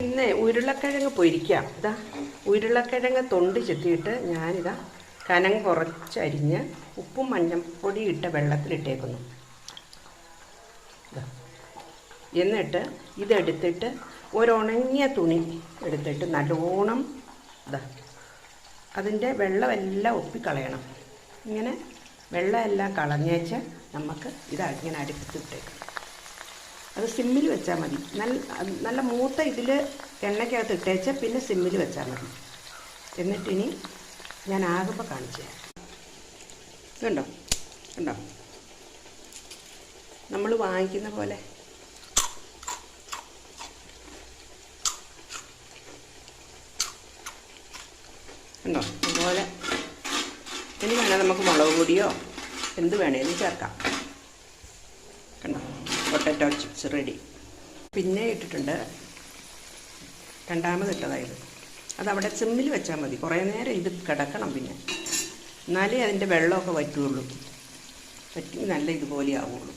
ഇന്ന് ഉരുളക്കിഴങ്ങ് പൊരിക്കാം. ഇതാ ഉരുളക്കിഴങ്ങ് തൊണ്ട് ചെത്തിയിട്ട് ഞാനിതാ കനം കുറച്ചരിഞ്ഞ് ഉപ്പും മഞ്ഞൾപ്പൊടി ഇട്ട വെള്ളത്തിലിട്ടേക്കുന്നു. എന്നിട്ട് ഇതെടുത്തിട്ട് ഒരുണങ്ങിയ തുണി എടുത്തിട്ട് നല്ലോണം അതിൻ്റെ വെള്ളമെല്ലാം ഒപ്പിക്കളയണം. ഇങ്ങനെ വെള്ളമെല്ലാം കളഞ്ഞേച്ച് നമുക്ക് ഇങ്ങനെ അടുപ്പിട്ടിട്ടേക്കാം. അത് സിമ്മിൽ വെച്ചാൽ മതി. നല്ല മൂത്ത ഇതിൽ എണ്ണയ്ക്കകത്ത് ഇട്ടേച്ച് പിന്നെ സിമ്മിൽ വെച്ചാൽ മതി. എന്നിട്ടിനി ഞാൻ ആകുമ്പോൾ കാണിച്ചു തരാം. കണ്ടോ കണ്ടോ, നമ്മൾ വാങ്ങിക്കുന്ന പോലെ കണ്ടോ, അതുപോലെ ഇനി വേണേൽ നമുക്ക് മുളക് പൊടിയോ എന്ത് വേണേലും ചേർക്കാം. കണ്ടോ, പൊട്ടറ്റോ ചിപ്സ് റെഡി. പിന്നെ ഇട്ടിട്ടുണ്ട് രണ്ടാമതിട്ടതായത്. അതവിടെ സിമ്മിൽ വെച്ചാൽ മതി. കുറേ നേരം ഇത് കിടക്കണം. പിന്നെ എന്നാലേ അതിൻ്റെ വെള്ളമൊക്കെ വറ്റുള്ളൂ. വറ്റി നല്ല ഇതുപോലെ ആവുള്ളൂ.